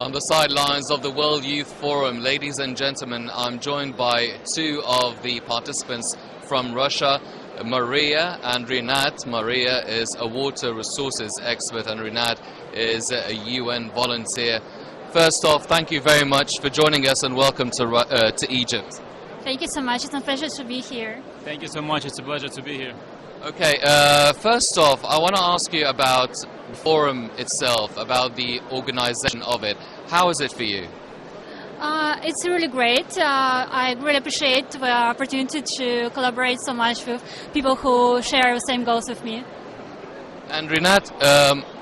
On the sidelines of the World Youth Forum, ladies and gentlemen, I'm joined by two of the participants from Russia, Maria and Rinat. Maria is a water resources expert and Rinat is a UN volunteer. First off, thank you very much for joining us and welcome to Egypt. Thank you so much. It's a pleasure to be here. Thank you so much. It's a pleasure to be here. Okay, first off, I want to ask you about the forum itself, about the organization of it. How is it for you? It's really great. I really appreciate the opportunity to collaborate so much with people who share the same goals with me. And Rinat,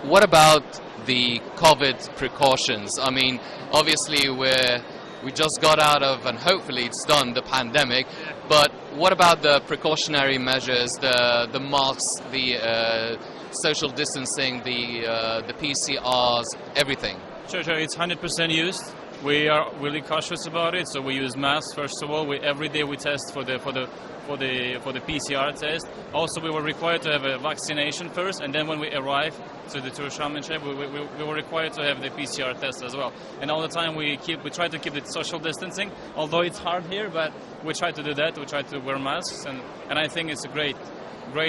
what about the COVID precautions? I mean, obviously we just got out of, and hopefully it's done, the pandemic, but what about the precautionary measures, the masks, the social distancing, the PCRs, everything? Sure, it's 100% used. We are really cautious about it, so we use masks first of all. Every day we test for the PCR test. Also, we were required to have a vaccination first, and then when we arrive to the Tour Championship, we were required to have the PCR test as well. And all the time we try to keep the social distancing. Although it's hard here, but we try to do that. We try to wear masks, and I think it's a great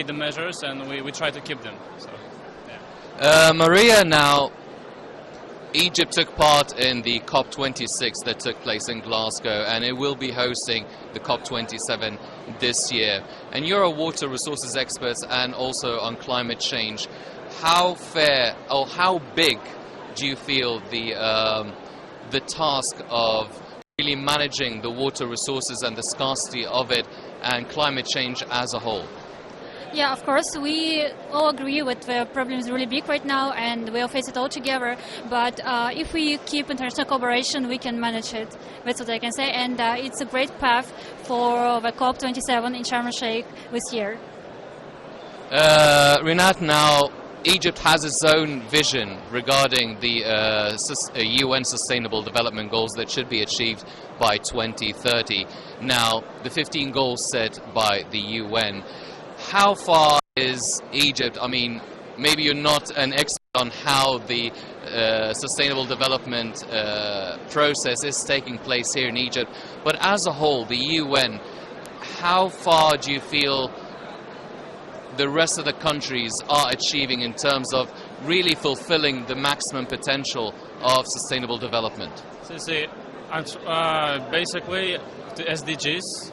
the measures, and we try to keep them. So, yeah. Maria, now, Egypt took part in the COP26 that took place in Glasgow, and it will be hosting the COP27 this year. And you're a water resources expert and also on climate change. How fair or how big do you feel the task of really managing the water resources and the scarcity of it and climate change as a whole? Yeah, of course, we all agree with the problem is really big right now and we'll face it all together. But if we keep international cooperation, we can manage it. That's what I can say. And it's a great path for the COP27 in Sharm el-Sheikh this year. Rinat, now, Egypt has its own vision regarding the UN Sustainable Development Goals that should be achieved by 2030. Now, the 15 goals set by the UN. How far is Egypt? I mean, maybe you're not an expert on how the sustainable development process is taking place here in Egypt, but as a whole, the UN, how far do you feel the rest of the countries are achieving in terms of really fulfilling the maximum potential of sustainable development? So, see, basically, the SDGs,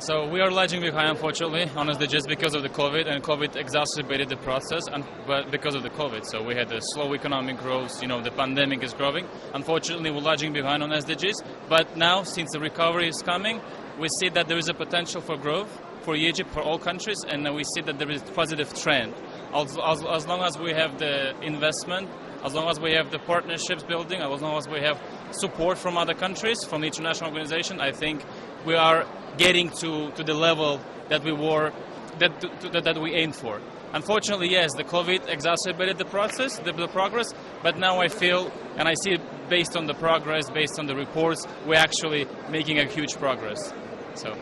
So we are lagging behind, unfortunately, on SDGs because of the COVID, and COVID exacerbated the process, but because of the COVID. So we had a slow economic growth, the pandemic is growing. Unfortunately, we're lagging behind on SDGs, but now, since the recovery is coming, we see that there is a potential for growth for Egypt, for all countries, and we see that there is a positive trend. As long as we have the investment, as long as we have the partnerships building, as long as we have support from other countries, from the international organization, I think we are getting to the level that we were, that we aimed for. Unfortunately, yes, the COVID exacerbated the process, the progress, but now I feel, and I see based on the progress, based on the reports, we're actually making a huge progress. So.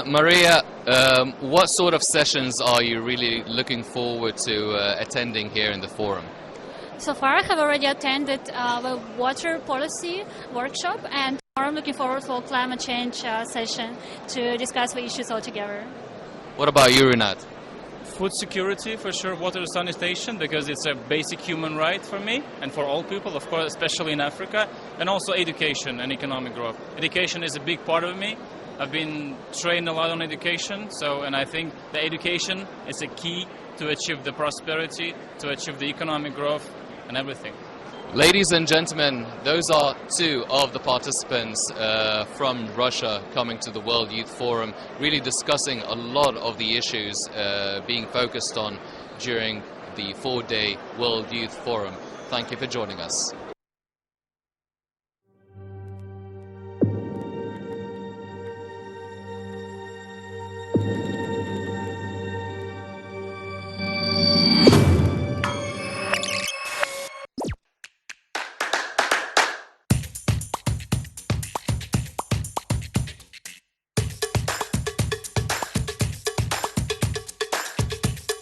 Maria, what sort of sessions are you really looking forward to attending here in the forum? So far, I have already attended the water policy workshop, and I'm looking forward for climate change session to discuss the issues all together. What about you, Rinat? Food security, for sure, water sanitation, because it's a basic human right for me and for all people, of course, especially in Africa, and also education and economic growth. Education is a big part of me. I've been trained a lot on education, and I think the education is a key to achieve the prosperity, to achieve the economic growth and everything. Ladies and gentlemen, those are two of the participants from Russia coming to the World Youth Forum, really discussing a lot of the issues being focused on during the 4-day World Youth Forum. Thank you for joining us.